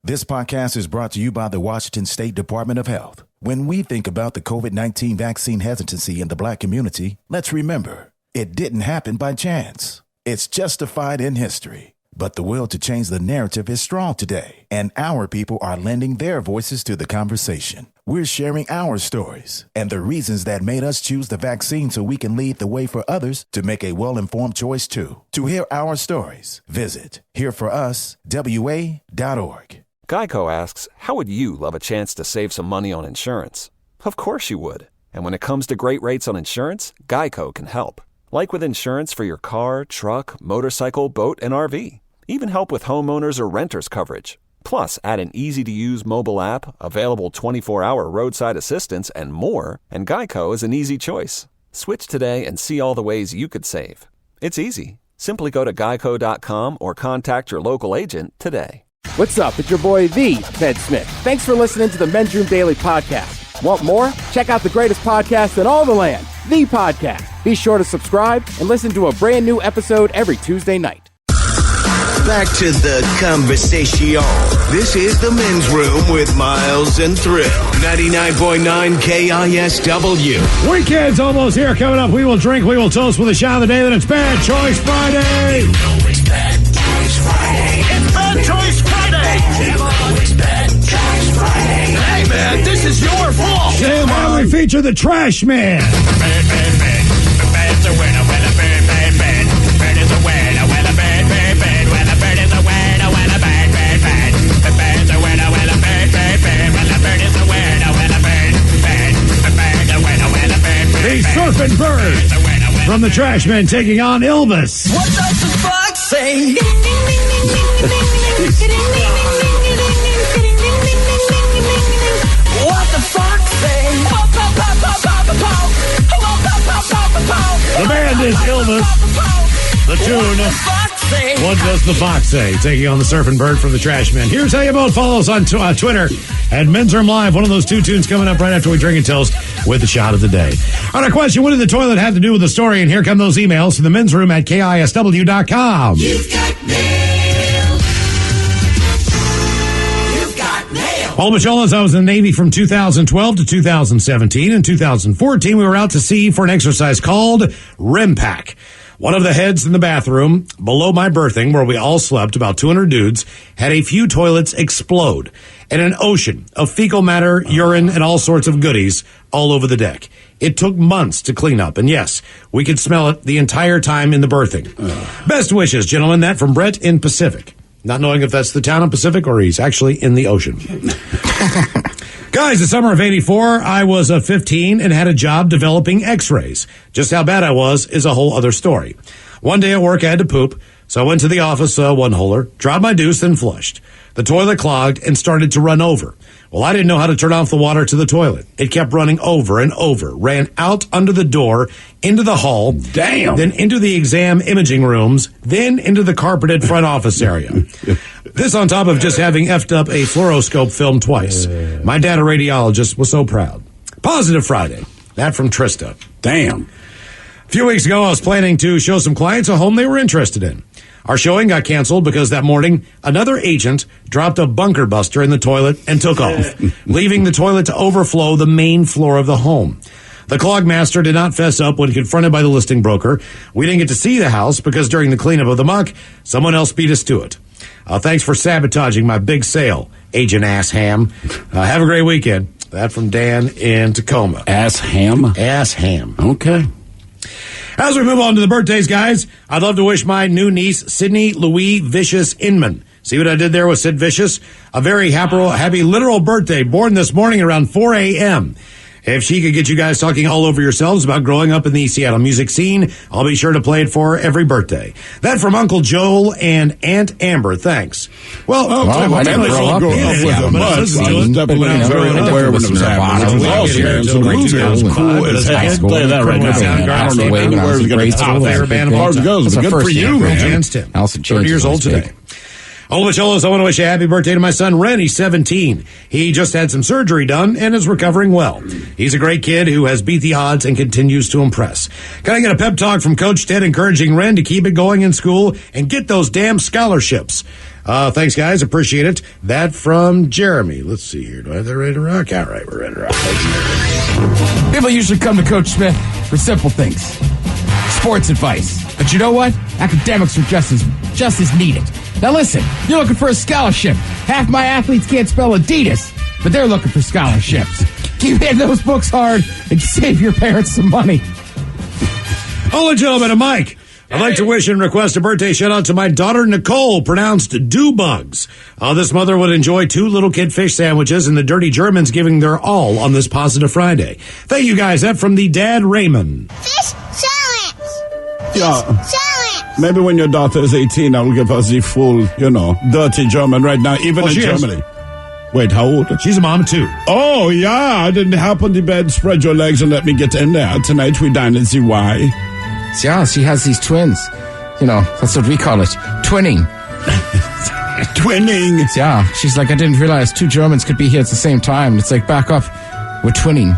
This podcast is brought to you by the Washington State Department of Health. When we think about the COVID-19 vaccine hesitancy in the Black community, let's remember, it didn't happen by chance. It's justified in history. But the will to change the narrative is strong today, and our people are lending their voices to the conversation. We're sharing our stories and the reasons that made us choose the vaccine so we can lead the way for others to make a well-informed choice too. To hear our stories, visit hereforuswa.org. Geico asks, how would you love a chance to save some money on insurance? Of course you would. And when it comes to great rates on insurance, Geico can help. Like with insurance for your car, truck, motorcycle, boat, and RV. Even help with homeowners or renters coverage. Plus, add an easy-to-use mobile app, available 24-hour roadside assistance, and more, and Geico is an easy choice. Switch today and see all the ways you could save. It's easy. Simply go to geico.com or contact your local agent today. What's up? It's your boy, The Ted Smith. Thanks for listening to the Men's Room Daily Podcast. Want more? Check out the greatest podcast in all the land, The Podcast. Be sure to subscribe and listen to a brand new episode every Tuesday night. Back to the conversation. This is the Men's Room with Miles and Thrill. 99.9 KISW. Weekend's almost here. Coming up, we will drink, we will toast with a shot of the day. Then it's Bad Choice Friday. You know it's Bad Choice Friday. It's Bad Choice Friday. You know it's Bad Choice Friday. Hey, man, this is your fault. And we feature the Trash Man. Bad, bad, bad. Bad's a winner. Well, a bad, bad, bad. Bad is a winner. Well, a bad, bad, bad. Well, a bird is a winner. Well, a bad, bad, bad. The bird's a winner. Well, a bad, bad, bad. Well, a bird is a winner. Well, a bad, bad. The bird's a winner. Well, a bad, bad. The Surfing Bird from the Trash Man taking on Elvis. What does the fox say? What the fox say? The band is Elvis. The tune, What Does the Fox Say? Taking on the Surfing Bird from the Trash Man. Here's how you both follow us on Twitter at Men's Room Live. One of those two tunes coming up right after we drink and toast with the shot of the day. On our question, what did the toilet have to do with the story? And here come those emails to the Men's Room at KISW.com. You've got mail. You've got mail. Paul Macholas, I was in the Navy from 2012 to 2017. In 2014, we were out to sea for an exercise called RIMPAC. One of the heads in the bathroom below my berthing, where we all slept, about 200 dudes, had a few toilets explode and an ocean of fecal matter, urine, and all sorts of goodies all over the deck. It took months to clean up, and yes, we could smell it the entire time in the berthing. Best wishes, gentlemen. That from Brett in Pacific. Not knowing if that's the town of Pacific or he's actually in the ocean. Guys, the summer of 84, I was 15 and had a job developing x-rays. Just how bad I was is a whole other story. One day at work, I had to poop, so I went to the office one-holer, dropped my deuce, then flushed. The toilet clogged and started to run over. Well, I didn't know how to turn off the water to the toilet. It kept running over and over, ran out under the door, into the hall, damn, then into the exam imaging rooms, then into the carpeted front office area. This on top of just having effed up a fluoroscope film twice. My dad, a radiologist, was so proud. Positive Friday. That from Trista. Damn. A few weeks ago, I was planning to show some clients a home they were interested in. Our showing got canceled because that morning, another agent dropped a bunker buster in the toilet and took off, leaving the toilet to overflow the main floor of the home. The clog master did not fess up when confronted by the listing broker. We didn't get to see the house because during the cleanup of the muck, someone else beat us to it. Thanks for sabotaging my big sale, Agent Ass Ham. Have a great weekend. That from Dan in Tacoma. Ass Ham? Ass Ham. Okay. As we move on to the birthdays, guys, I'd love to wish my new niece, Sydney Louise Vicious Inman. See what I did there with Sid Vicious? A very happy literal birthday, born this morning around 4 a.m. If she could get you guys talking all over yourselves about growing up in the Seattle music scene, I'll be sure to play it for her every birthday. That from Uncle Joel and Aunt Amber. Thanks. Well, I didn't grow up with them much. I was definitely very aware when it was happening. I was here, so it was cool as heck. Play that right now. I don't know where it's going to top there. As far as it goes, but good for you, man. 30 years old today. Ola Cholos, I want to wish a happy birthday to my son, Ren. He's 17. He just had some surgery done and is recovering well. He's a great kid who has beat the odds and continues to impress. Can I get a pep talk from Coach Ted encouraging Ren to keep it going in school and get those damn scholarships? Thanks, guys. Appreciate it. That from Jeremy. Let's see here. Do I have that ready to rock? All right, we're ready to rock. Thanks, People usually come to Coach Smith for simple things. Sports advice. But you know what? Academics are just as needed. Now listen, you're looking for a scholarship. Half my athletes can't spell Adidas, but they're looking for scholarships. Keep hitting those books hard and save your parents some money. Oh, gentlemen, and Mike. I'd like to wish and request a birthday shout-out to my daughter, Nicole, pronounced do-bugs. This mother would enjoy 2 little kid fish sandwiches and the Dirty Germans giving their all on this Positive Friday. Thank you, guys. That from the Dad Raymond. Fish salads. Yeah. Salads. Maybe when your daughter is 18, I will give her the full, dirty German right now, even in Germany. Wait, how old? She's a mom, too. Oh, yeah. Then hop on the bed, spread your legs, and let me get in there. Tonight we dine at the Y. Yeah, she has these twins. That's what we call it. Twinning. Twinning. Yeah, she's like, I didn't realize 2 Germans could be here at the same time. It's like, back up. We're twinning.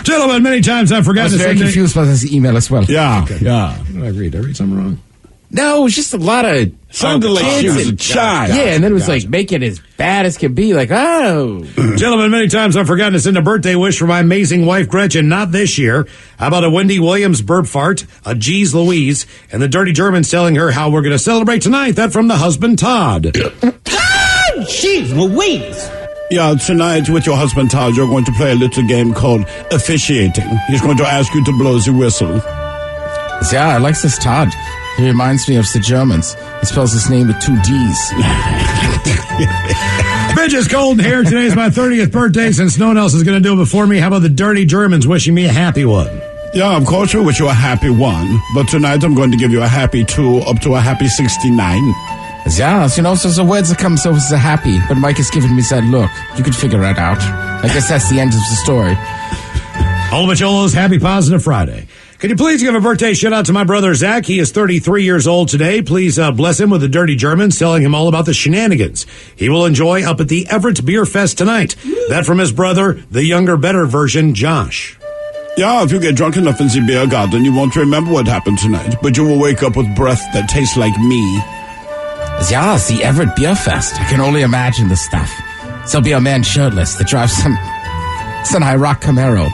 Gentlemen, many times I've forgotten I was very confused by this email as well. Yeah, yeah. What did I read? Did I read something wrong? No, it was just a lot of sounded like she was a child. Yeah, and then it was like, make it as bad as can be. Like, oh. Gentlemen, many times I've forgotten to send a birthday wish for my amazing wife, Gretchen. Not this year. How about a Wendy Williams burp fart, a Geez Louise, and the Dirty Germans telling her how we're going to celebrate tonight? That from the husband, Todd. Jeez Louise. Yeah, tonight with your husband, Todd, you're going to play a little game called officiating. He's going to ask you to blow the whistle. Yeah, I like this Todd. He reminds me of the Germans. He spells his name with 2 D's. Bitches golden hair. Today's my 30th birthday. Since no one else is going to do it before me, how about the Dirty Germans wishing me a happy one? Yeah, of course we wish you a happy 1. But tonight I'm going to give you a happy 2 up to a happy 69. Yeah, so the words that come so is happy. But Mike has given me that look. You could figure it out. I guess that's the end of the story. All of Cholo's happy positive Friday. Can you please give a birthday shout out to my brother Zach? He is 33 years old today. Please bless him with the Dirty Germans, telling him all about the shenanigans he will enjoy up at the Everett Beer Fest tonight. That from his brother, the younger, better version, Josh. Yeah, if you get drunk enough in the beer garden, you won't remember what happened tonight, but you will wake up with breath that tastes like me. Yeah, it's the Everett Beer Fest. I can only imagine the stuff. There'll be a man shirtless that drives some high-rock Camaro.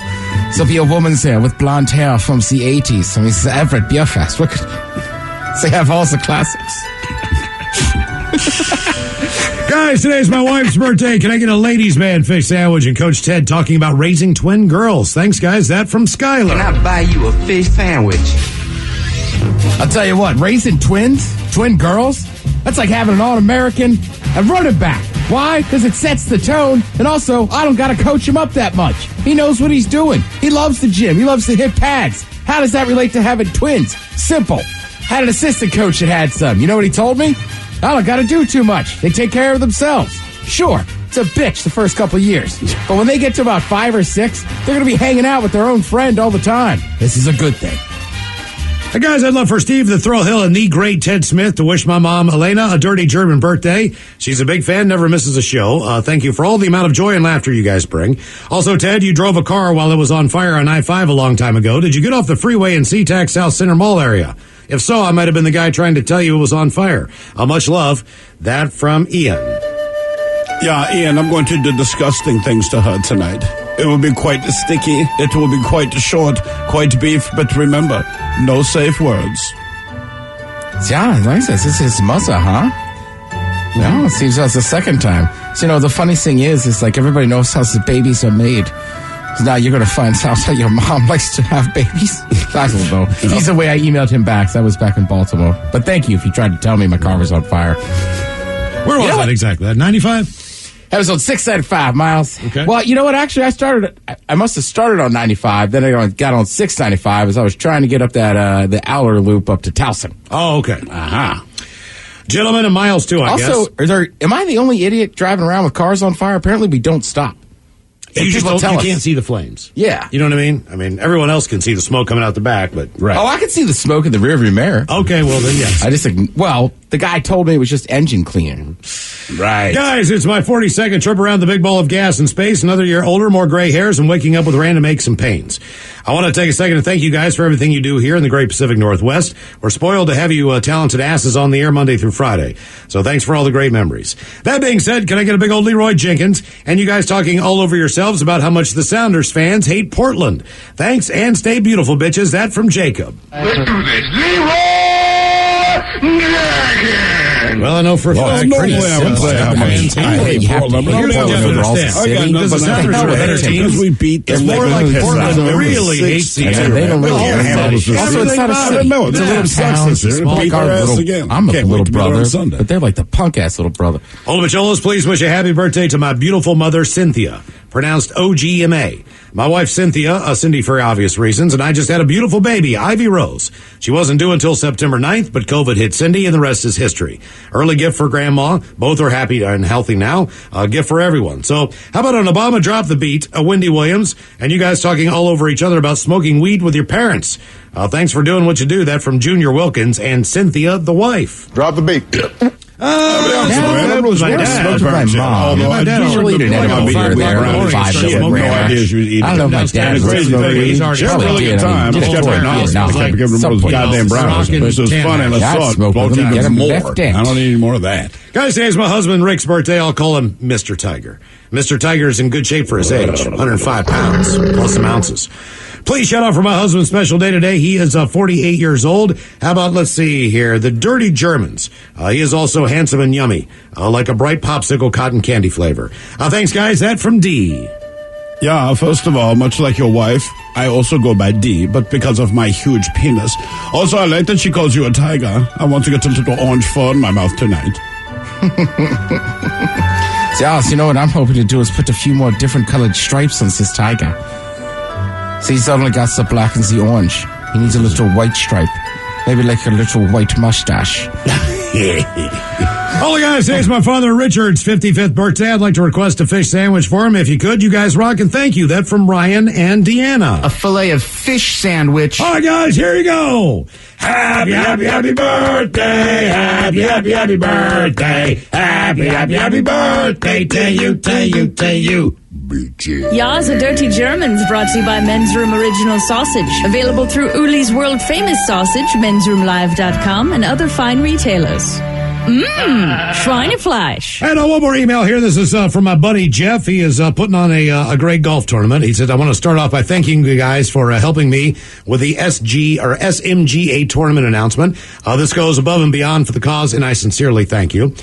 There'll be a woman there with blonde hair from the 80s. I mean, it's the Everett Beer Fest. They have all the classics. Guys, today's my wife's birthday. Can I get a ladies' man fish sandwich? And Coach Ted talking about raising twin girls. Thanks, guys. That from Skylar. Can I buy you a fish sandwich? I'll tell you what, raising twin girls, that's like having an All-American and running back. Why? Because it sets the tone, and also, I don't got to coach him up that much. He knows what he's doing. He loves the gym. He loves to hit pads. How does that relate to having twins? Simple. Had an assistant coach that had some. You know what he told me? I don't got to do too much. They take care of themselves. Sure, it's a bitch the first couple of years. But when they get to about 5 or 6, they're going to be hanging out with their own friend all the time. This is a good thing. Hey guys, I'd love for Steve the Thrill Hill and the great Ted Smith to wish my mom, Elena, a Dirty German birthday. She's a big fan, never misses a show. Thank you for all the amount of joy and laughter you guys bring. Also, Ted, you drove a car while it was on fire on I-5 a long time ago. Did you get off the freeway in SeaTac South Center Mall area? If so, I might have been the guy trying to tell you it was on fire. Much love. That from Ian. Yeah, Ian, I'm going to do disgusting things to her tonight. It will be quite sticky. It will be quite short, quite beef. But remember, no safe words. Yeah, I like this. This is his mother, huh? Yeah, it seems that's the second time. So, the funny thing is like everybody knows how the babies are made. So now you're going to find out how your mom likes to have babies. I don't know. Either way, I emailed him back. So that was back in Baltimore. But thank you if you tried to tell me my car was on fire. Where was that exactly? At 95? That was on 695 miles. Okay. Well, you know what? Actually, I must have started on 95. Then I got on 695 as I was trying to get up that the Aller loop up to Towson. Oh, okay. Aha. Gentlemen and Miles, too, I guess. Also, am I the only idiot driving around with cars on fire? Apparently, we don't stop. You can't see the flames. Yeah. You know what I mean? I mean, everyone else can see the smoke coming out the back, but... Right. Oh, I can see the smoke in the rearview mirror. Okay, well, then, yes. I just think, The guy told me it was just engine cleaning. Right. Guys, it's my 42nd trip around the big ball of gas in space. Another year older, more gray hairs, and waking up with random aches and pains. I want to take a second to thank you guys for everything you do here in the great Pacific Northwest. We're spoiled to have you talented asses on the air Monday through Friday. So thanks for all the great memories. That being said, can I get a big old Leroy Jenkins and you guys talking all over yourselves about how much the Sounders fans hate Portland? Thanks, and stay beautiful, bitches. That from Jacob. Let's do this. Leroy Jenkins! Well, I know for a fact. Normally I would say how much I hate Portland, but Here's what you have to understand. Because the Sounders are a better team. Because we beat them. It's more like Portland really hates each other. They don't really Also, it's not a city. It's a little town. Beat their ass again. I'm a little brother, but they're like the punk-ass little brother. All the Macholos, please wish a happy birthday to my beautiful mother, Cynthia, pronounced O-G-M-A. My wife, Cynthia, Cindy for obvious reasons, and I just had a beautiful baby, Ivy Rose. She wasn't due until September 9th, but COVID hit Cindy, and the rest is history. Early gift for Grandma. Both are happy and healthy now. A gift for everyone. So how about an Obama drop the beat, a Wendy Williams, and you guys talking all over each other about smoking weed with your parents? Thanks for doing what you do. That from Junior Wilkins and Cynthia, the wife. Drop the beat. That was my dad. My mom. My dad usually didn't have a beer there around 5 milligrams. I don't know if my dad was crazy thing. She had a really good time. Just kept giving them those goddamn brownies. This was fun and a thought. Both even more. I don't need any more of that. Guys, today's my husband Rick's birthday. I'll call him Mr. Tiger. Mr. Tiger is in good shape for his age. 105 pounds, plus some ounces. Please shout out for my husband's special day today. He is 48 years old. How about, let's see here, the Dirty Germans. He is also handsome and yummy, like a bright popsicle cotton candy flavor. Thanks, guys. That from D. Yeah, first of all, much like your wife, I also go by D, but because of my huge penis. Also, I like that she calls you a tiger. I want to get a little orange fur in my mouth tonight. See, Alice, you know what I'm hoping to do is put a few more different colored stripes on this tiger. See, he's only got the black and the orange. He needs a little white stripe. Maybe like a little white mustache. All guys, today's my father Richard's 55th birthday. I'd like to request a fish sandwich for him if you could. You guys rock and thank you. That from Ryan and Deanna. A filet of fish sandwich. All right, guys, here you go. Happy, happy, happy birthday. Happy, happy, happy birthday. Happy, happy, happy birthday to you, to you, to you. Ya's a Dirty Germans brought to you by Men's Room Original Sausage. Available through Uli's World Famous Sausage, mensroomlive.com, and other fine retailers. Schweinefleisch. And one more email here. This is from my buddy Jeff. He is putting on a great golf tournament. He said, I want to start off by thanking you guys for helping me with the SMGA tournament announcement. This goes above and beyond for the cause, and I sincerely thank you.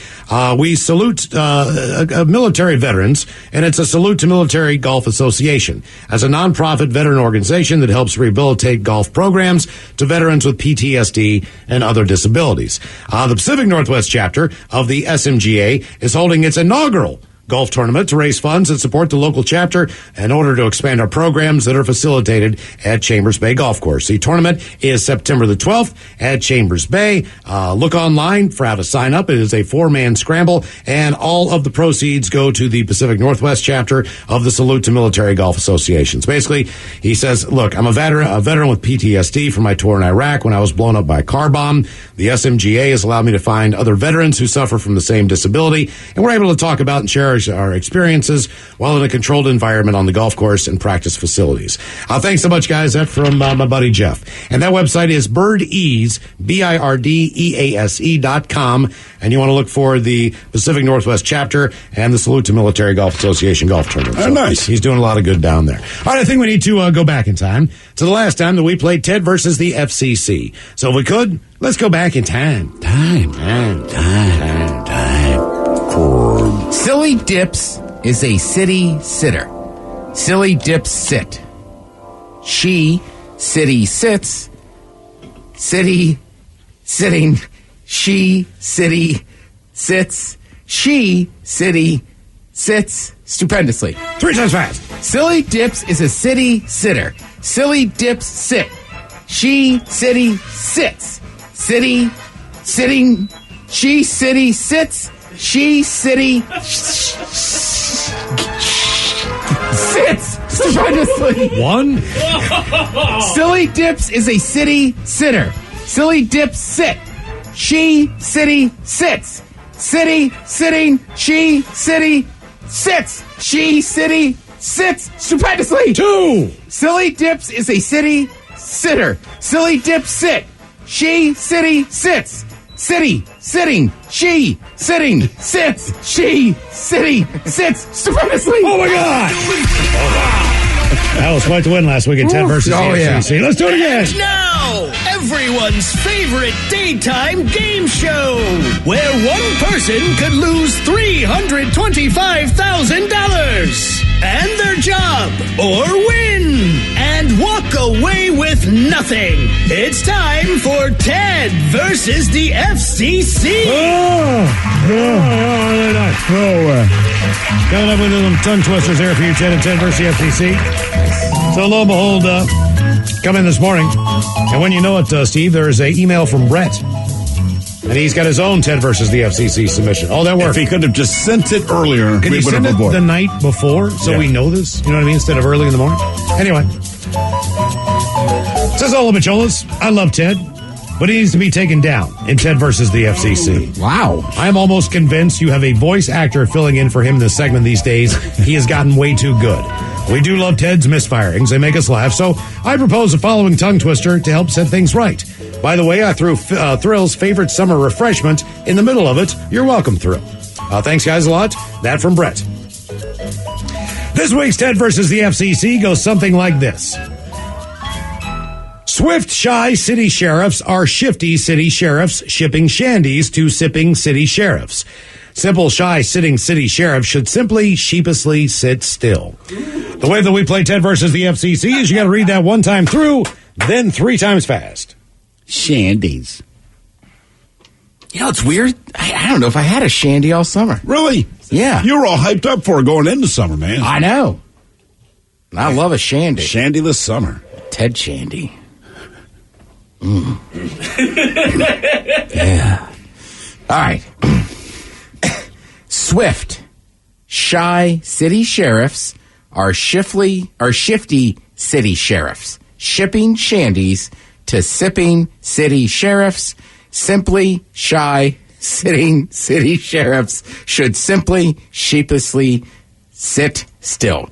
We salute military veterans, and it's a salute to Military Golf Association as a nonprofit veteran organization that helps rehabilitate golf programs to veterans with PTSD and other disabilities. The Pacific Northwest chapter of the SMGA is holding its inaugural golf tournament to raise funds and support the local chapter in order to expand our programs that are facilitated at Chambers Bay Golf Course. The tournament is September the 12th at Chambers Bay. Look online for how to sign up. It is a 4-man scramble, and all of the proceeds go to the Pacific Northwest chapter of the Salute to Military Golf Associations. Basically, he says, look, I'm a veteran with PTSD from my tour in Iraq when I was blown up by a car bomb. The SMGA has allowed me to find other veterans who suffer from the same disability, and we're able to talk about and share our experiences while in a controlled environment on the golf course and practice facilities. Thanks so much, guys. That's from my buddy Jeff. And that website is birdease, BIRDEASE.com. And you want to look for the Pacific Northwest chapter and the Salute to Military Golf Association golf tournament. So nice. He's doing a lot of good down there. All right, I think we need to go back in time to the last time that we played Ted versus the FCC. So if we could, let's go back in time. Time. Silly Dips is a city sitter. Silly Dips sit. She, city sits. City, sitting. She, city, sits. She, city, sits. Stupendously. 3 times fast. Silly Dips is a city sitter. Silly Dips sit. She, city, sits. City, sitting. She, city, sits. She, city, sits stupendously. 1. Silly Dips is a city sitter. Silly Dips sit. she, city, sits. City, sitting, she, city, sits. She, city, sits stupendously. 2. Silly Dips is a city sitter. Silly Dip sit. She, city, sits. City, sitting, she, sitting, sits, she, city, sits stupendously. Oh, my God. That was quite the win last week in 10 versus the FCC. Let's do it again. And now, everyone's favorite daytime game show, where one person could lose $325,000 and their job, or win and walk away with nothing. It's time for Ted versus the FCC. Really nice. Coming up with some tongue twisters there for you, Ted and Ted versus the FCC. So lo and behold, come in this morning, and when you know it, Steve, there is an email from Brett, and he's got his own Ted versus the FCC submission. All that work. If he could have just sent it earlier, can we you would send have it avoided the night before so we know this? You know what I mean? Instead of early in the morning. Anyway, says all the Macholas, I love Ted, but he needs to be taken down in Ted versus the FCC. Wow. I'm almost convinced you have a voice actor filling in for him in this segment these days. He has gotten way too good. We do love Ted's misfirings. They make us laugh. So I propose the following tongue twister to help set things right. By the way, I threw Thrill's favorite summer refreshment in the middle of it. You're welcome, Thrill. Thanks, guys, a lot. That from Brett. This week's Ted versus the FCC goes something like this. Swift, shy city sheriffs are shifty city sheriffs shipping shandies to sipping city sheriffs. Simple, shy, sitting city sheriffs should simply sheepishly sit still. The way that we play Ted versus the FCC is you got to read that one time through, then 3 times fast. Shandies. You know, it's weird. I don't know if I had a shandy all summer. Really? Yeah. You were all hyped up for it going into summer, man. I know. I love a shandy. Shandyless summer. Ted Shandy. Yeah. All right. Swift, shy city sheriffs are shifty city sheriffs, shipping shandies to sipping city sheriffs. Simply, shy, sitting city sheriffs should simply, sheepishly sit still.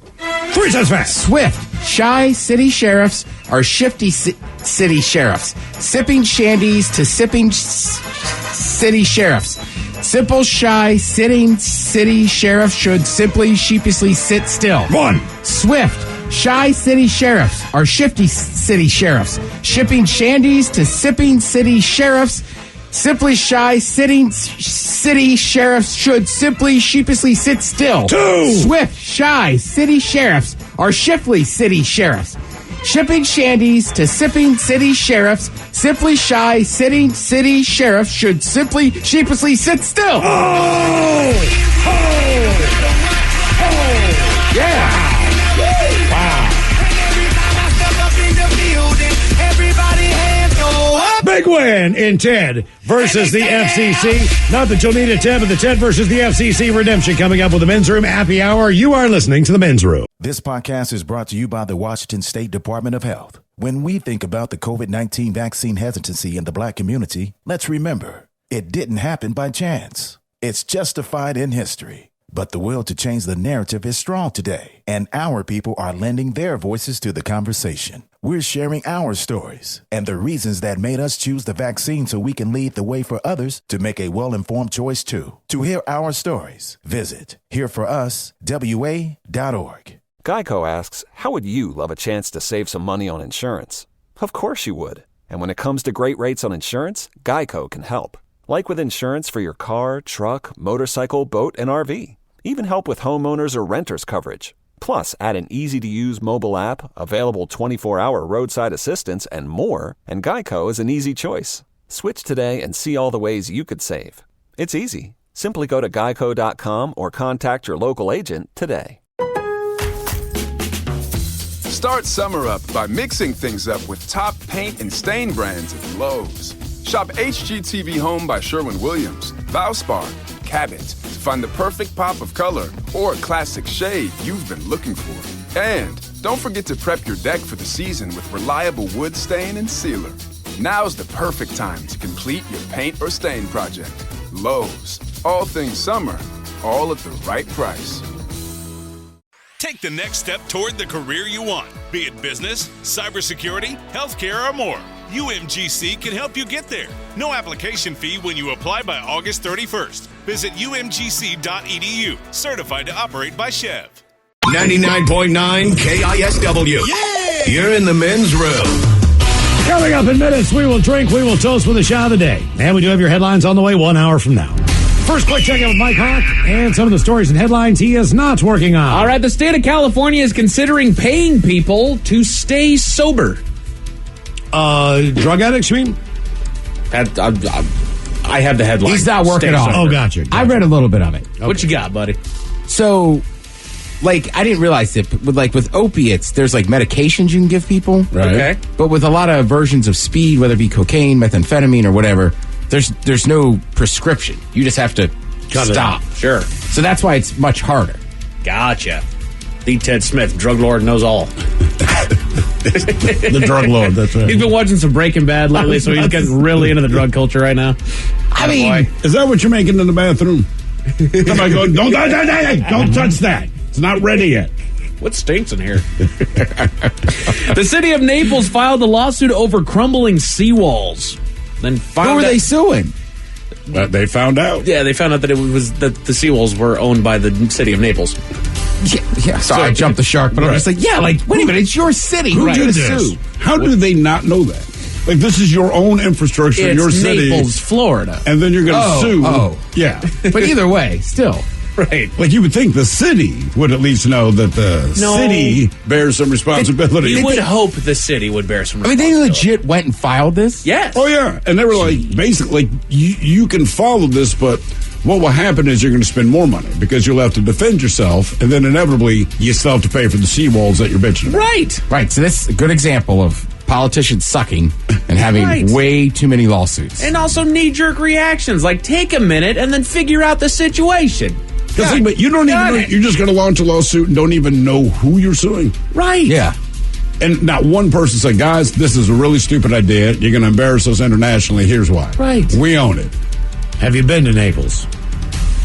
3 times fast. Swift, shy city sheriffs are shifty city sheriffs, sipping shandies to sipping city sheriffs. Simple, shy, sitting city sheriffs should simply, sheepishly sit still. 1. Swift, shy city sheriffs are shifty city sheriffs, shipping shandies to sipping city sheriffs. Simply, shy, sitting city sheriffs should simply, sheepishly sit still. 2. Swift, shy city sheriffs are shifty city sheriffs, shipping shandies to sipping city sheriffs. Simply, shy, sitting city sheriffs should simply, sheepishly sit still. Oh! Yeah! Wow. Big win in Ted versus the FCC. Not that you'll need a Ted, but the Ted versus the FCC redemption coming up with the Men's Room Happy Hour. You are listening to the Men's Room. This podcast is brought to you by the Washington State Department of Health. When we think about the COVID-19 vaccine hesitancy in the Black community, let's remember, it didn't happen by chance. It's justified in history. But the will to change the narrative is strong today, and our people are lending their voices to the conversation. We're sharing our stories and the reasons that made us choose the vaccine so we can lead the way for others to make a well-informed choice too. To hear our stories, visit hereforuswa.org. Geico asks, how would you love a chance to save some money on insurance? Of course you would. And when it comes to great rates on insurance, Geico can help. Like with insurance for your car, truck, motorcycle, boat, and RV. Even help with homeowners or renters coverage. Plus, add an easy-to-use mobile app, available 24-hour roadside assistance, and more, and Geico is an easy choice. Switch today and see all the ways you could save. It's easy. Simply go to geico.com or contact your local agent today. Start summer up by mixing things up with top paint and stain brands at Lowe's. Shop HGTV Home by Sherwin-Williams, Valspar, Cabot to find the perfect pop of color or classic shade you've been looking for. And don't forget to prep your deck for the season with reliable wood stain and sealer. Now's the perfect time to complete your paint or stain project. Lowe's. All things summer, all at the right price. Take the next step toward the career you want, be it business, cybersecurity, healthcare, or more. UMGC can help you get there. No application fee when you apply by August 31st. Visit umgc.edu. Certified to operate by Chev. 99.9 KISW. Yeah! You're in the men's room. Coming up in minutes, we will drink, we will toast with a shot of the day. And we do have your headlines on the way 1 hour from now. First, quick check-in with Mike Hawk and some of the stories and headlines he is not working on. All right, the state of California is considering paying people to stay sober. Drug addicts, you mean? I have the headline. He's not working on it. Oh, gotcha. I read a little bit of it. Okay. What you got, buddy? So, I didn't realize it, but with opiates, there's medications you can give people. Right. Okay. But with a lot of versions of speed, whether it be cocaine, methamphetamine, or whatever, there's no prescription. You just have to stop. Sure. So that's why it's much harder. Gotcha. The Ted Smith, drug lord, knows all. The drug lord, that's right. He's been watching some Breaking Bad lately, so he's getting really into the drug culture right now. I mean, is that what you're making in the bathroom? Somebody go, don't touch that. It's not ready yet. What stinks in here? The city of Naples filed a lawsuit over crumbling seawalls. Then who were they suing? But they found out. Yeah, they found out that it was that the seawalls were owned by the city of Naples. Yeah, sorry, I jumped the shark, but I'm just wait a minute, it's your city. Who did this? Sue? How do they not know that? This is your own infrastructure in your city. Naples, Florida. And then you're going to sue. Oh. Yeah. But either way, still. Right. You would think the city would at least know that the city bears some responsibility. You would hope the city would bear some responsibility. They legit went and filed this? Yes. Oh, yeah. And they were basically, you can follow this, but what will happen is you're going to spend more money because you'll have to defend yourself, and then inevitably you still have to pay for the seawalls that you're bitching about. Right. So this is a good example of politicians sucking and having way too many lawsuits. And also knee-jerk reactions. Take a minute and then figure out the situation. But you don't even know. You're just going to launch a lawsuit and don't even know who you're suing. Right. Yeah. And not one person said, guys, this is a really stupid idea. You're going to embarrass us internationally. Here's why. Right. We own it. Have you been to Naples?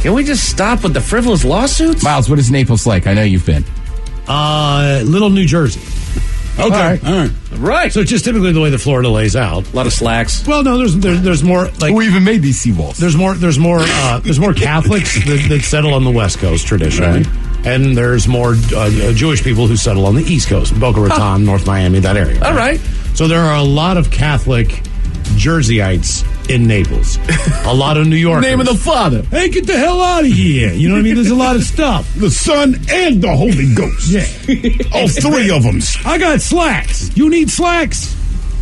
Can we just stop with the frivolous lawsuits? Miles, what is Naples like? I know you've been. Little New Jersey. Okay. All right. So it's just typically the way that Florida lays out. A lot of slacks. Well, no, there's more who even made these seawalls? There's more Catholics that settle on the West Coast traditionally, and there's more Jewish people who settle on the East Coast, Boca Raton, North Miami, that area. All right. So there are a lot of Catholic Jerseyites in Naples. A lot of New Yorkers. Name of the Father. Hey, get the hell out of here. You know what I mean? There's a lot of stuff. The Son and the Holy Ghost. Yeah. All three of them. I got slacks. You need slacks?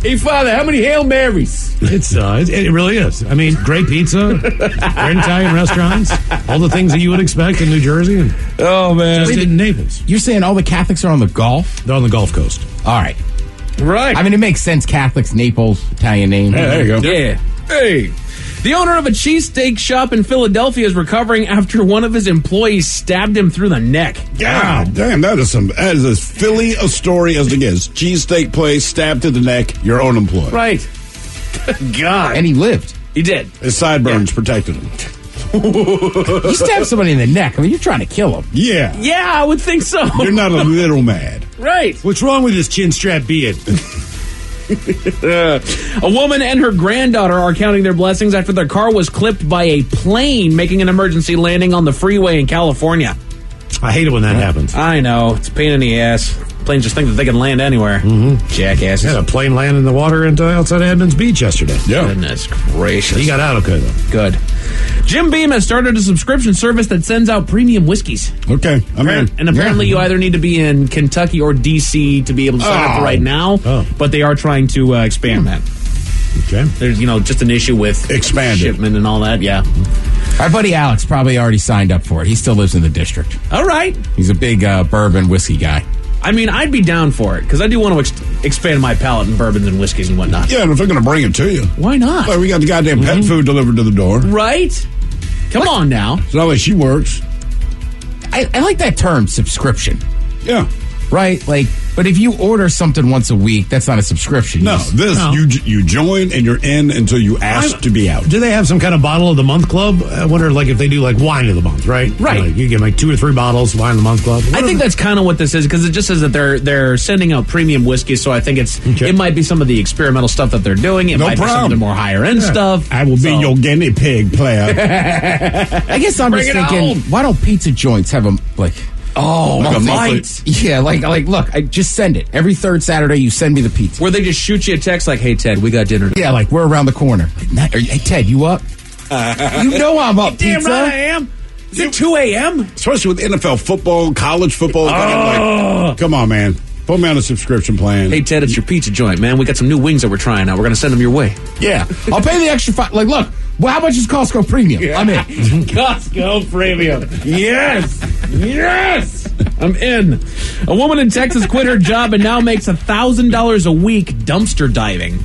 Hey, Father, how many Hail Marys? It really is. I mean, great pizza, great Italian restaurants, all the things that you would expect in New Jersey. And man. Just in Naples. You're saying all the Catholics are on the Gulf? They're on the Gulf Coast. All right. Right. I mean, it makes sense. Catholics, Naples, Italian name. Hey, there you go. Yeah. Hey. The owner of a cheesesteak shop in Philadelphia is recovering after one of his employees stabbed him through the neck. God damn, that is as Philly a story as it gets. Cheesesteak place, stabbed to the neck, your own employee. Right. God. And he lived. He did. His sideburns protected him. You stab somebody in the neck. I mean, you're trying to kill him. Yeah. Yeah, I would think so. You're not a little mad. Right. What's wrong with this chin strap beard? A woman and her granddaughter are counting their blessings after their car was clipped by a plane making an emergency landing on the freeway in California. I hate it when that happens. I know. It's a pain in the ass. Planes just think that they can land anywhere. Jackasses. Had a plane land in the water outside Edmonds Beach yesterday. Yeah. Goodness gracious. He got out okay, though. Good. Jim Beam has started a subscription service that sends out premium whiskeys. Okay, I'm in. And apparently you either need to be in Kentucky or D.C. to be able to sign up right now, but they are trying to expand that. Okay. There's, just an issue with shipment and all that, yeah. Our buddy Alex probably already signed up for it. He still lives in the district. All right. He's a big bourbon whiskey guy. I mean, I'd be down for it, because I do want to expand my palate in bourbons and whiskeys and whatnot. Yeah, and if they're going to bring it to you. Why not? Well, we got the goddamn pet food delivered to the door. Right? Come on now. It's not like she works. I like that term, subscription. Yeah. Right? Like, but if you order something once a week, that's not a subscription. No, you join and you're in until you ask to be out. Do they have some kind of bottle of the month club? I wonder, like, if they do like wine of the month, right? Right. Like, you get like 2 or 3 bottles wine of the month club. I think that's kind of what this is, because it just says that they're sending out premium whiskey. So I think it might be some of the experimental stuff that they're doing. It might be some of the more higher end stuff. I will be your guinea pig player. I guess I'm just thinking, why don't pizza joints have them like? Oh, like a month? Yeah, like look, I just send it. Every third Saturday, you send me the pizza. Where they just shoot you a text like, hey, Ted, we got dinner tonight. Yeah, like, we're around the corner. Hey, Ted, you up? You know I'm up, Damn pizza. right I am. Is it 2 a.m.? Especially with NFL football, college football. Like, come on, man. Put me on a subscription plan. Hey, Ted, it's your pizza joint, man. We got some new wings that we're trying out. We're going to send them your way. Yeah. I'll pay the extra Like, look, well, how much is Costco Premium? I'm in. Costco Premium. Yes. Yes. I'm in. A woman in Texas quit her job and now makes $1,000 a week dumpster diving.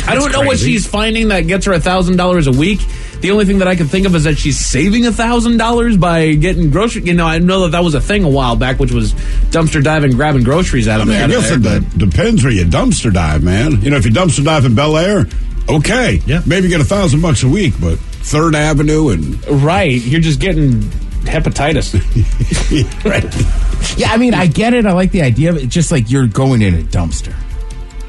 I don't know what she's finding that gets her $1,000 a week. The only thing that I can think of is that she's saving $1,000 by getting groceries. I know that was a thing a while back, which was dumpster diving, grabbing groceries out of I guess it depends where you dumpster dive, man. If you dumpster dive in Bel Air, okay, maybe get $1,000 a week, but 3rd Avenue and you're just getting hepatitis. Right. Yeah, I mean, I get it. I like the idea of it. Just like you're going in a dumpster.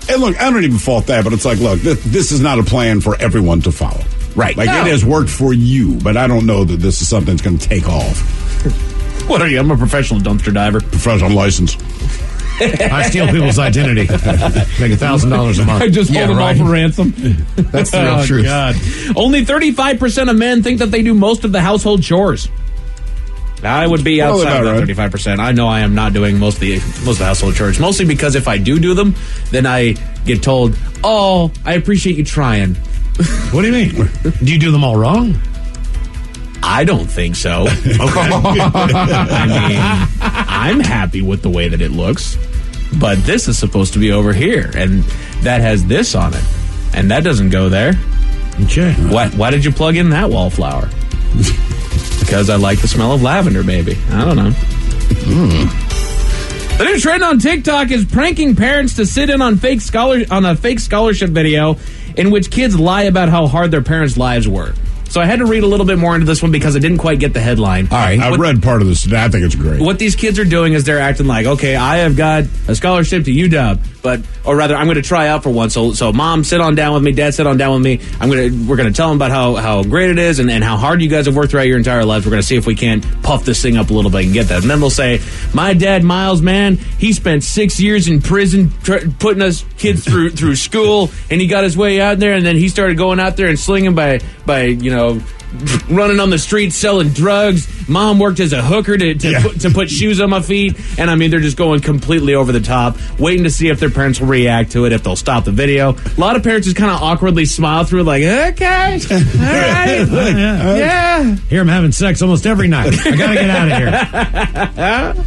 And look, I don't even fault that, but it's like, look, this is not a plan for everyone to follow. Right. Like, it has worked for you, but I don't know that this is something that's going to take off. What are you? I'm a professional dumpster diver. Professional license. I steal people's identity. Make $1,000 a month. I just hold them all for ransom. That's the real truth. God. Only 35% of men think that they do most of the household chores. I would be outside of that 35%. I know I am not doing most of the household chores, mostly because if I do them, then I get told, "Oh, I appreciate you trying." What do you mean? Do you do them all wrong? I don't think so. Okay. I mean, I'm happy with the way that it looks, but this is supposed to be over here, and that has this on it, and that doesn't go there. Okay. Why did you plug in that wallflower? Because I like the smell of lavender, maybe. I don't know. The new trend on TikTok is pranking parents to sit in on a fake scholarship video in which kids lie about how hard their parents' lives were. So I had to read a little bit more into this one because I didn't quite get the headline. All right. I read part of this today. I think it's great. What these kids are doing is they're acting like, okay, I have got a scholarship to UW, or rather, I'm going to try out for one. So mom, sit on down with me. Dad, sit on down with me. We're going to tell them about how great it is and how hard you guys have worked throughout your entire lives. We're going to see if we can't puff this thing up a little bit and get that. And then they'll say, my dad, Miles, man, he spent 6 years in prison putting us kids through school, and he got his way out there, and then he started going out there and slinging by running on the streets selling drugs. Mom worked as a hooker to put shoes on my feet. And I mean, they're just going completely over the top, waiting to see if their parents will react to it, if they'll stop the video. A lot of parents just kind of awkwardly smile through like, okay, all right, yeah. Here I'm having sex almost every night. I gotta get out of here.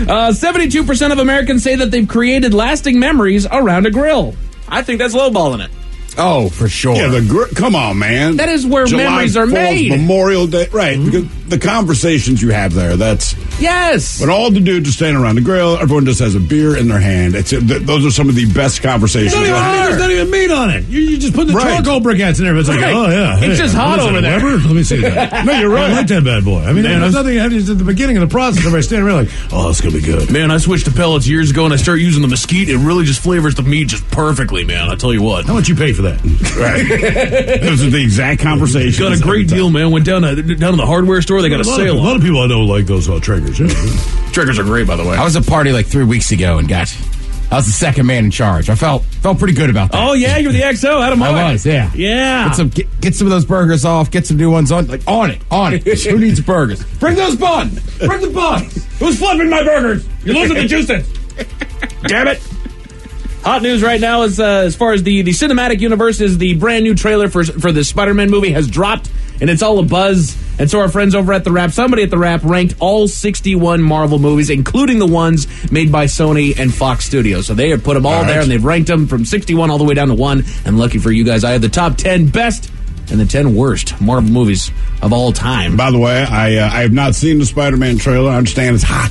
72% of Americans say that they've created lasting memories around a grill. I think that's lowballing it. Oh, for sure. Yeah, come on, man. That is where memories are made. Memorial Day, right? Because the conversations you have there, that's yes. But all the dudes are standing around the grill. Everyone just has a beer in their hand. Those are some of the best conversations. There's not even meat on it. You just put the charcoal briquettes in there. It's like, oh yeah, it's just hot over there. Let me see that. No, you're right. I like that bad boy. I mean, there's nothing happens at the beginning of the process. Everybody's standing around like, oh, it's gonna be good. Man, I switched to pellets years ago and I started using the mesquite. It really just flavors the meat just perfectly, man. I tell you what. How much you pay for that? Right. Those are the exact conversations. Got a great deal, man. Went down to the hardware store. They got a sale. A lot of people I know like those Traegers. Traegers are great, by the way. I was at a party like 3 weeks ago and I was the second man in charge. I felt pretty good about that. Oh yeah, you're the XO. Had 'em on. I was, yeah. Get some of those burgers off. Get some new ones on. Like on it. Who needs burgers? Bring those buns. Bring the buns. Who's flipping my burgers? You're losing the juices. Damn it. Hot news right now is as far as the cinematic universe is the brand new trailer for the Spider-Man movie has dropped, and it's all a buzz. And so our friends over at The Wrap, somebody at The Wrap ranked all 61 Marvel movies, including the ones made by Sony and Fox Studios. So they have put them all there, and they've ranked them from 61 all the way down to 1. And lucky for you guys, I have the top 10 best and the 10 worst Marvel movies of all time. By the way, I have not seen the Spider-Man trailer. I understand it's hot.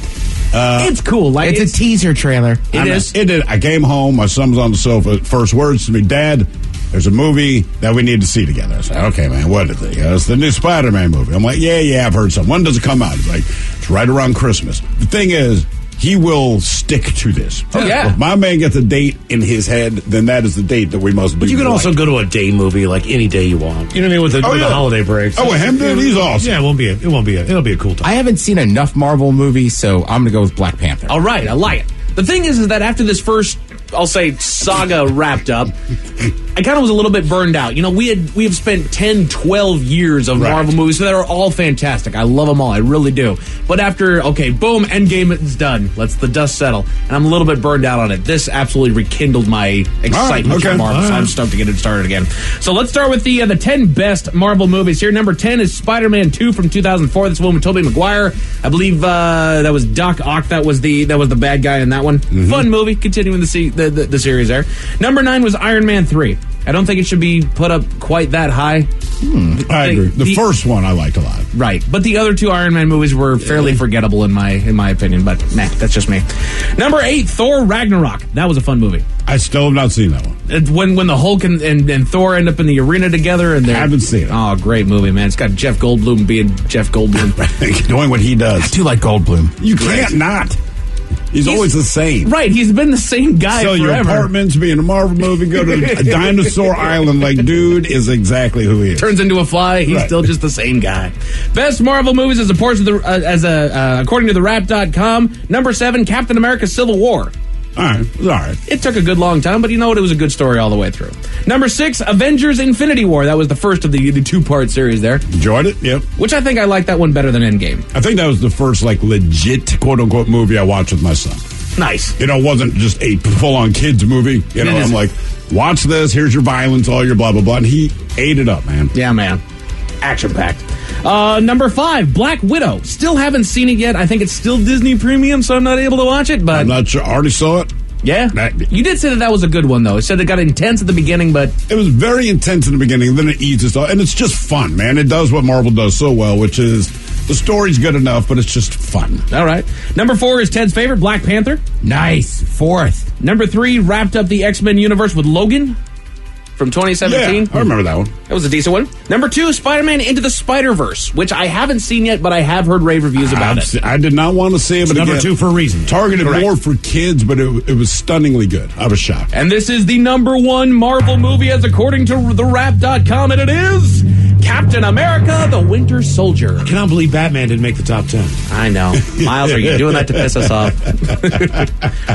It's cool. Like it's a teaser trailer. It is. I came home. My son was on the sofa. First words to me, Dad, there's a movie that we need to see together. I said, okay, man, what is it? It's the new Spider-Man movie. I'm like, yeah, I've heard something. When does it come out? He's like, it's right around Christmas. The thing is, he will stick to this. Oh, yeah. If my man gets a date in his head, then that is the date that we must do. But you can also go to a day movie like any day you want. You know what I mean? With the holiday breaks. Oh, him, dude, he's awesome. Yeah, it'll be a cool time. I haven't seen enough Marvel movies, so I'm going to go with Black Panther. All right, I like it. The thing is that after this first, I'll say, saga wrapped up, I kind of was a little bit burned out. You know, we have spent 10, 12 years of Marvel movies that are all fantastic. I love them all. I really do. But after, boom, Endgame is done. Let's the dust settle. And I'm a little bit burned out on it. This absolutely rekindled my excitement for Marvel, so I'm stoked to get it started again. So let's start with the 10 best Marvel movies here. Number 10 is Spider-Man 2 from 2004. This one with Tobey Maguire. I believe that was Doc Ock. That was the bad guy in that one. Mm-hmm. Fun movie. Continuing the series there. Number 9 was Iron Man 3. I don't think it should be put up quite that high. I agree. The first one I liked a lot. Right. But the other two Iron Man movies were fairly forgettable in my opinion. But, that's just me. Number 8, Thor Ragnarok. That was a fun movie. I still have not seen that one. When the Hulk and Thor end up in the arena together. And I haven't seen it. Oh, great movie, man. It's got Jeff Goldblum being Jeff Goldblum. Doing what he does. I do like Goldblum. You can't not. He's always the same. Right, he's been the same guy forever. Sell your apartments, be in a Marvel movie, go to a dinosaur island. Like, dude is exactly who he is. Turns into a fly, he's still just the same guy. Best Marvel movies as according to the Wrap.com. Number 7, Captain America Civil War. All right. It took a good long time, but you know what? It was a good story all the way through. Number 6, Avengers Infinity War. That was the first of the 2-part series there. Enjoyed it, yep. Which I think I liked that one better than Endgame. I think that was the first, legit, quote-unquote movie I watched with my son. Nice. It wasn't just a full-on kids movie. I'm like, watch this, here's your violence, all your blah, blah, blah. And he ate it up, man. Yeah, man. Action-packed. Number 5, Black Widow. Still haven't seen it yet. I think it's still Disney Premium, so I'm not able to watch it. But I'm not sure. I already saw it. Yeah? You did say that was a good one, though. It said it got intense at the beginning, but... It was very intense in the beginning, then it eases off. And it's just fun, man. It does what Marvel does so well, which is the story's good enough, but it's just fun. All right. Number 4 is Ted's favorite, Black Panther. Nice. 4th. Number 3 wrapped up the X-Men universe with Logan from 2017. Yeah, I remember that one. That was a decent one. Number 2, Spider-Man Into the Spider-Verse, which I haven't seen yet, but I have heard rave reviews about it. I did not want to see it, but number 2 for a reason. Targeted more for kids, but it was stunningly good. I was shocked. And this is the number 1 Marvel movie as according to TheWrap.com, and it is Captain America, the Winter Soldier. I cannot believe Batman didn't make the top 10. I know. Miles, are you doing that to piss us off?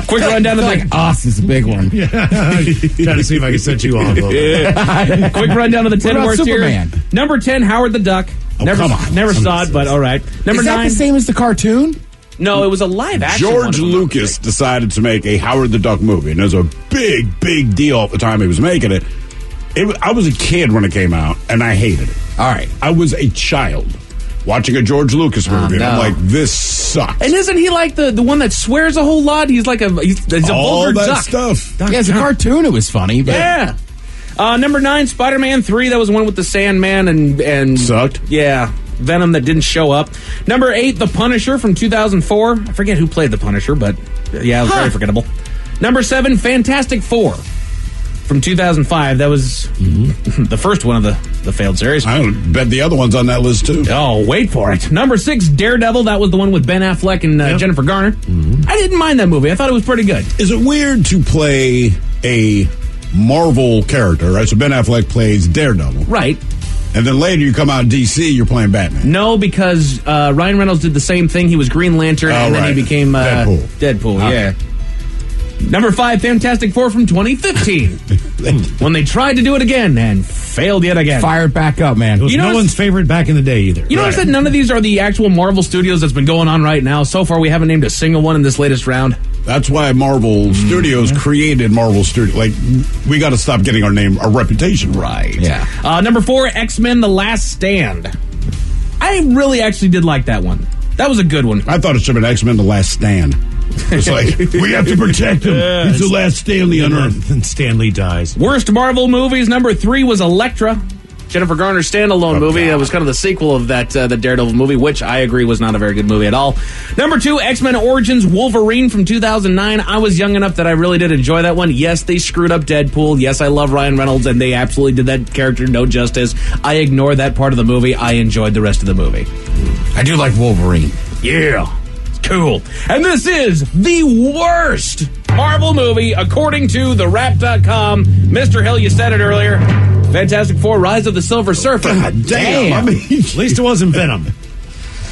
Quick rundown of Us is a big one. Yeah. Trying to see if I can set you off. Yeah. Quick rundown of the 10 worst Superman? here. Number 10, Howard the Duck. Come on. Never saw it, but all right. Number is that 9, the same as the cartoon? No, it was a live action. George Lucas decided to make a Howard the Duck movie, and it was a big deal at the time he was making it. I was a kid when it came out, and I hated it. All right. I was a child watching a George Lucas movie, and I'm like, this sucks. And isn't he like the one that swears a whole lot? He's like he's a vulgar that duck. Stuff. Yeah, as a cartoon, it was funny. But... Yeah. Number 9, Spider-Man 3. That was the one with the Sandman and sucked. Yeah, Venom that didn't show up. Number 8, The Punisher from 2004. I forget who played the Punisher, but yeah, it was very forgettable. Number 7, Fantastic Four from 2005. That was the first one of the failed series. I bet the other one's on that list too. Oh, wait for it. Number 6, Daredevil. That was the one with Ben Affleck and Jennifer Garner. I didn't mind that movie. I thought it was pretty good. Is it weird to play a Marvel character, right? So Ben Affleck plays Daredevil. Right. And then later you come out in DC, you're playing Batman. No, because Ryan Reynolds did the same thing. He was Green Lantern, and then he became Deadpool, yeah. Number 5, Fantastic Four from 2015. When they tried to do it again and failed yet again. Fired back up, man. It was no one's favorite back in the day either. You notice that none of these are the actual Marvel Studios that's been going on right now. So far, we haven't named a single one in this latest round. That's why Marvel Studios created Marvel Studios. Like, we got to stop getting our reputation right. Yeah. Number 4, X-Men: The Last Stand. I really actually did like that one. That was a good one. I thought it should have been X-Men: The Last Stand. It's like, we have to protect him. He's the last Stanley on Earth. And Stanley dies. Worst Marvel movies, number 3 was Elektra Jennifer Garner standalone movie. That was kind of the sequel of that the Daredevil movie, which I agree was not a very good movie at all. Number 2, X-Men Origins Wolverine from 2009. I was young enough that I really did enjoy that one. Yes, they screwed up Deadpool. Yes, I love Ryan Reynolds, and they absolutely did that character no justice. I ignored that part of the movie. I enjoyed the rest of the movie. I do like Wolverine. Yeah. Cool. And this is the worst Marvel movie, according to TheWrap.com. Mr. Hill, you said it earlier. Fantastic Four, Rise of the Silver Surfer. God damn. I mean, at least it wasn't Venom.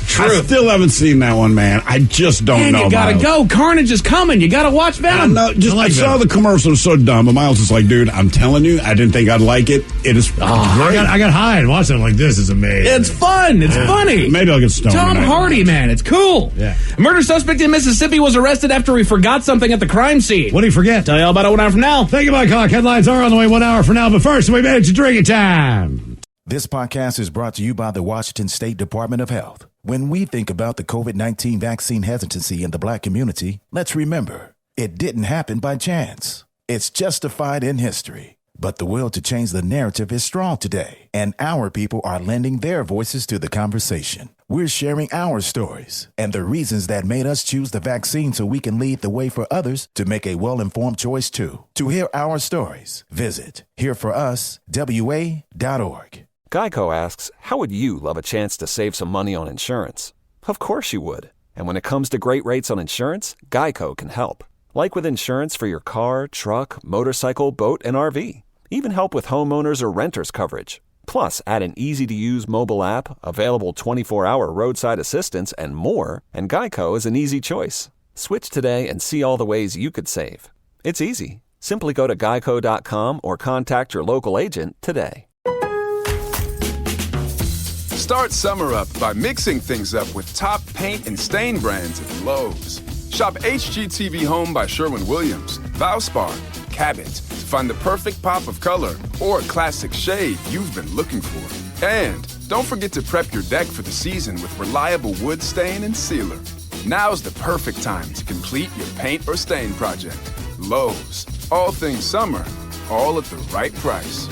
True. I still haven't seen that one, man. I just don't know. You gotta go. Carnage is coming. You gotta watch Venom. I saw the commercial. It was so dumb. But Miles is like, dude, I'm telling you, I didn't think I'd like it. It is great. I got high and watched it. I'm like, this is amazing. It's fun. It's funny. Maybe I'll get stoned. Tom Hardy, man. It's cool. Yeah. A murder suspect in Mississippi was arrested after he forgot something at the crime scene. What did he forget? Tell you all about it 1 hour from now. Thank you, Mike Hawk. Headlines are on the way 1 hour from now. But first, we made it to drinking time. This podcast is brought to you by the Washington State Department of Health. When we think about the COVID-19 vaccine hesitancy in the Black community, let's remember, it didn't happen by chance. It's justified in history. But the will to change the narrative is strong today, and our people are lending their voices to the conversation. We're sharing our stories and the reasons that made us choose the vaccine so we can lead the way for others to make a well-informed choice too. To hear our stories, visit hereforuswa.org. Geico asks, how would you love a chance to save some money on insurance? Of course you would. And when it comes to great rates on insurance, Geico can help. Like with insurance for your car, truck, motorcycle, boat, and RV. Even help with homeowners or renters coverage. Plus, add an easy-to-use mobile app, available 24-hour roadside assistance, and more, and Geico is an easy choice. Switch today and see all the ways you could save. It's easy. Simply go to geico.com or contact your local agent today. Start summer up by mixing things up with top paint and stain brands at Lowe's. Shop HGTV Home by Sherwin-Williams, Valspar, Cabot to find the perfect pop of color or classic shade you've been looking for. And don't forget to prep your deck for the season with reliable wood stain and sealer. Now's the perfect time to complete your paint or stain project. Lowe's, all things summer, all at the right price.